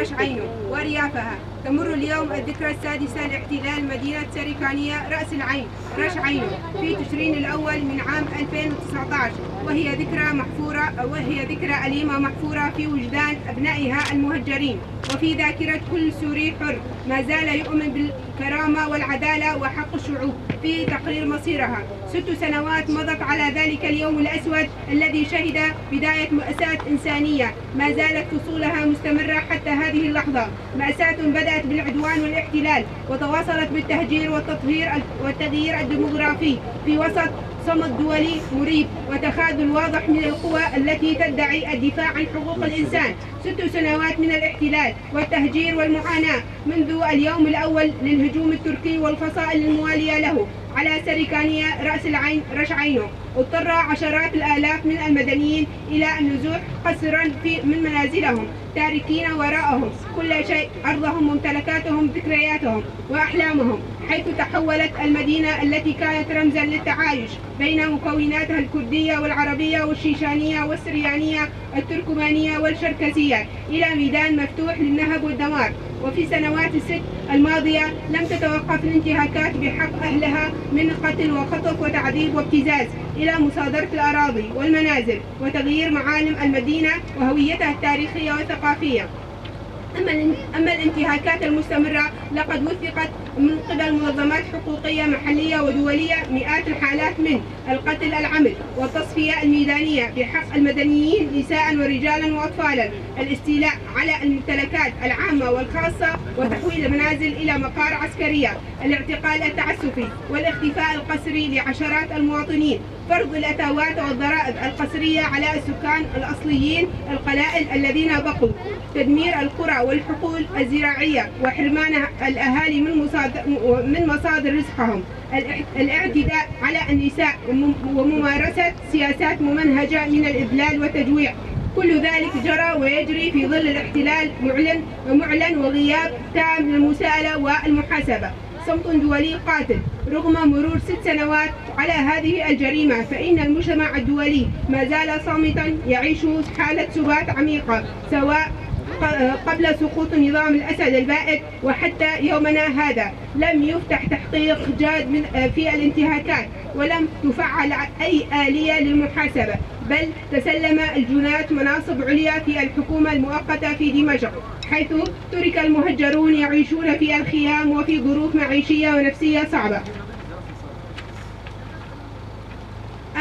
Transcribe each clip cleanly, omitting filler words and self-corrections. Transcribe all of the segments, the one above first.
رش عينو وريافها. تمر اليوم الذكرى السادسة لاحتلال مدينة سريكانية رأس العين رش عينو في تشرين الأول من عام 2019، وهي ذكرى أليمة محفورة في وجدان أبنائها المهجرين وفي ذاكرة كل سوري حر ما زال يؤمن بالكرامة والعدالة وحق الشعوب في تقرير مصيرها. 6 سنوات مضت على ذلك اليوم الأسود الذي شهد بداية مأساة إنسانية ما زالت فصولها مستمرة حتى هذه اللحظة، مأساة بدأت بالعدوان والاحتلال وتواصلت بالتهجير والتغيير الديموغرافي في وسط صمت دولي مريب وتخاذل واضح من القوى التي تدعي الدفاع عن حقوق الإنسان. 6 سنوات من الاحتلال والتهجير والمعاناة منذ اليوم الأول للهجوم التركي والفصائل الموالية له على سريكانية رأس العين رش عينو. اضطر عشرات الآلاف من المدنيين إلى النزوح قسرا من منازلهم تاركين وراءهم كل شيء، أرضهم ممتلكاتهم ذكرياتهم وأحلامهم، حيث تحولت المدينة التي كانت رمزا للتعايش بين مكوناتها الكردية والعربية والشيشانية والسريانية التركمانية والشركسية إلى ميدان مفتوح للنهب والدمار. وفي سنوات ال6 الماضية لم تتوقف الانتهاكات بحق أهلها من قتل وخطف وتعذيب وابتزاز إلى مصادرة الأراضي والمنازل وتغيير معالم المدينة وهويتها التاريخية والثقافية. أما الانتهاكات المستمرة لقد وثقت من قبل منظمات حقوقية محلية ودولية مئات الحالات من القتل العمد والتصفية الميدانية بحق المدنيين نساء ورجالا وأطفالا، الاستيلاء على الممتلكات العامة والخاصة وتحويل المنازل إلى مقار عسكرية، الاعتقال التعسفي والاختفاء القسري لعشرات المواطنين، فرض الأتاوات والضرائب القسرية على السكان الأصليين القلائل الذين بقوا، تدمير القرى والحقول الزراعية وحرمان الأهالي من مصادر رزقهم، الاعتداء على النساء وممارسة سياسات ممنهجة من الإذلال والتجويع. كل ذلك جرى ويجري في ظل الاحتلال معلن وغياب تام للمساءلة والمحاسبة. صمت دولي قاتل. رغم مرور 6 سنوات على هذه الجريمة فإن المجتمع الدولي ما زال صامتا يعيش حالة سبات عميقة، سواء قبل سقوط نظام الأسد البائد وحتى يومنا هذا. لم يفتح تحقيق جاد في الانتهاكات ولم تفعل أي آلية للمحاسبة، بل تسلم الجنات مناصب عليا في الحكومة المؤقتة في دمشق، حيث ترك المهجرون يعيشون في الخيام وفي ظروف معيشية ونفسية صعبة.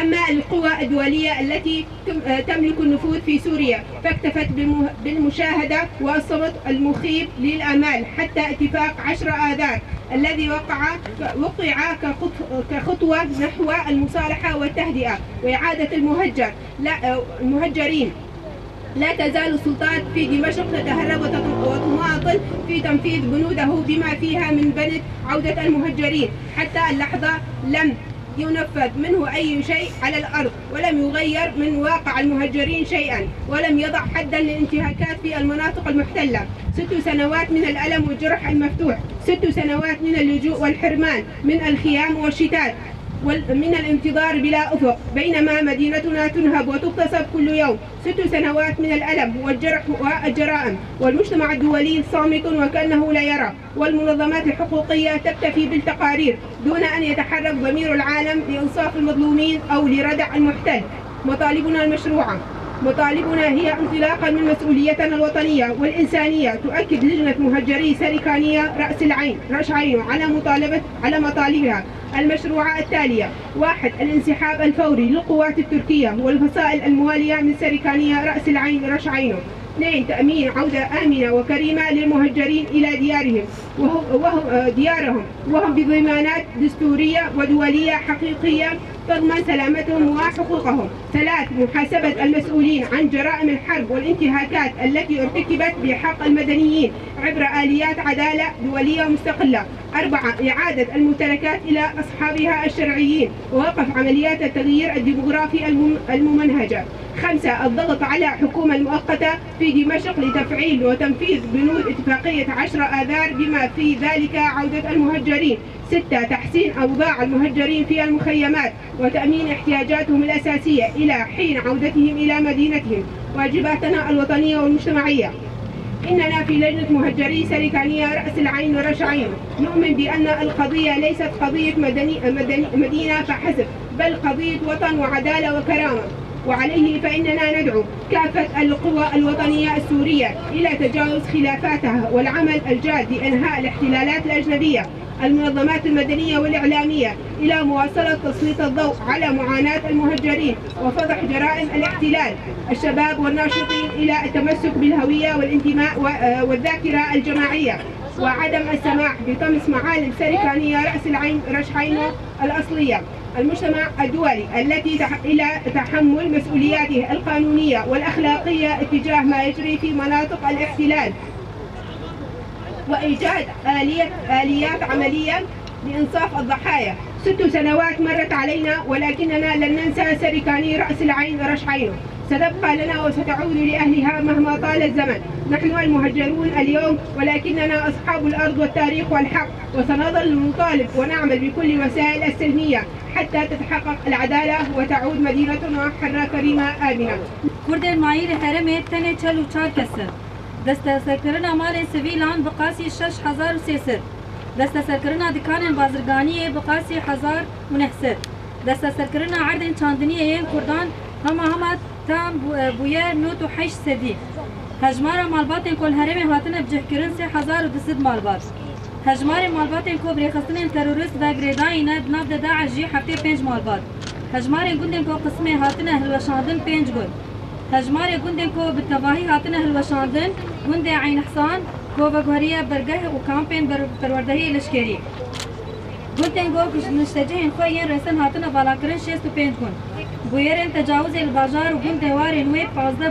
أما القوى الدولية التي تملك النفوذ في سوريا فاكتفت بالمشاهدة والصمت المخيب للآمال حتى اتفاق 10 آذار الذي وقع كخطوة نحو المصالحة والتهدئة وإعادة المهجرين. لا تزال السلطات في دمشق تتهرب وتماطل في تنفيذ بنوده بما فيها من بند عودة المهجرين. حتى اللحظة لم ينفذ منه أي شيء على الأرض، ولم يغير من واقع المهجرين شيئا، ولم يضع حدا للانتهاكات في المناطق المحتلة. 6 سنوات من الألم والجرح المفتوح، 6 سنوات من اللجوء والحرمان من الخيام والشتات من الانتظار بلا أفق بينما مدينتنا تنهب وتغتصب كل يوم. 6 سنوات من الألم والجرح والجرائم، والمجتمع الدولي صامت وكأنه لا يرى، والمنظمات الحقوقية تكتفي بالتقارير دون أن يتحرك ضمير العالم لإنصاف المظلومين أو لردع المحتل. مطالبنا المشروعة، مطالبنا هي انطلاقا من مسؤوليتنا الوطنية والإنسانية. تؤكد لجنة مهجري سريكانية رأس العين رش عينو على مطالبها المشروعة التالية: 1. الانسحاب الفوري للقوات التركية والفصائل الموالية من سريكانية رأس العين رش عينو. 2. تأمين عودة آمنة وكريمة للمهجرين إلى ديارهم وهم بضمانات دستورية ودولية حقيقية تضمن سلامتهم وحقوقهم. 3. محاسبة المسؤولين عن جرائم الحرب والانتهاكات التي ارتكبت بحق المدنيين عبر آليات عدالة دولية مستقلة. 4. إعادة الممتلكات إلى أصحابها الشرعيين ووقف عمليات التغيير الديموغرافي الممنهجة. 5. الضغط على الحكومة المؤقتة في دمشق لتفعيل وتنفيذ بنود اتفاقية 10 آذار بما في ذلك عودة المهجرين. 6. تحسين أوضاع المهجرين في المخيمات وتأمين احتياجاتهم الأساسية إلى حين عودتهم إلى مدينتهم. واجباتنا الوطنية والمجتمعية: إننا في لجنة مهجري سريكانية رأس العين ورش عين نؤمن بأن القضية ليست قضية مدينة فحسب، بل قضية وطن وعدالة وكرامة، وعليه فإننا ندعو كافة القوى الوطنية السورية إلى تجاوز خلافاتها والعمل الجاد لإنهاء الاحتلالات الأجنبية، المنظمات المدنية والإعلامية إلى مواصلة تسليط الضوء على معاناة المهجرين وفضح جرائم الاحتلال، الشباب والناشطين إلى التمسك بالهوية والانتماء والذاكرة الجماعية، وعدم السماح بطمس معالم سريكانية رأس العين رش عينو الأصلية، المجتمع الدولي التي إلى تحمل مسؤولياته القانونية والأخلاقية اتجاه ما يجري في مناطق الاحتلال، وإيجاد آليات عملية لإنصاف الضحايا. 6 سنوات مرت علينا ولكننا لن ننسى سريكاني رأس العين رش عينو، ستبقى لنا وستعود لأهلها مهما طال الزمن. نحن المهجرون اليوم ولكننا أصحاب الأرض والتاريخ والحق، وسنظل نطالب ونعمل بكل وسائل السلمية حتى تتحقق العدالة وتعود مدينتنا حرة كريمة آمنة. كرد المعايير هرمي تنه 44 كسر دستسرکرنا مال سویلان بقاسی 6300 دستسرکرنا دکان بازرگانی بقاسی 1009 دستسرکرنا عرض چاندنی کردان هما تام بویا 98 سدی هجمار مالبات کل هرم هاتن بجهکرن 3200 مالبات هجمار مالبات کو برخصتن تروریست و گریداین ناف داعش جی هفته 5 مالبات هجمار گوندن کو قسم هاتن هلوشاندن 5 گون هجمار گوندن کو بالتواهی هاتن هلوشاندن گوند عین حصان کو بغوریا برگه و کامپین پروردهی لشکری گوندن کو نشتجهن خوین رسن هاتن بالاکرن 65 گون بویرن تجاوز الباجار و گوند وارن وی 15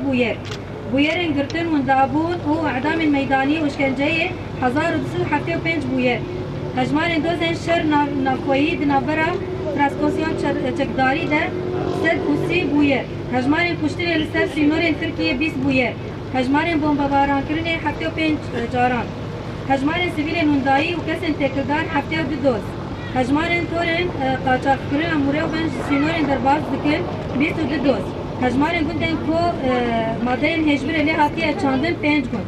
بویرن گرتن و دابون و اعدام الميداني وشکنجه 1275 بویر هجمار دوزن شر ناخویی دنابرا تراسکوسیون چکداری ده 130 بویر هجمار کشتن لسر سینورن ترکیه 20 بویر هجمار بمباران کرنه 75 جاران هجمار سیویل نوندایی و کسن تکلدار 72 دوز هجمار تورن قاچاق کرن موره و بنج سینورن درباز دکن 22 دوز هجمار گوندن کو مادرین هجبر لی هاتیه چاندن 5 گون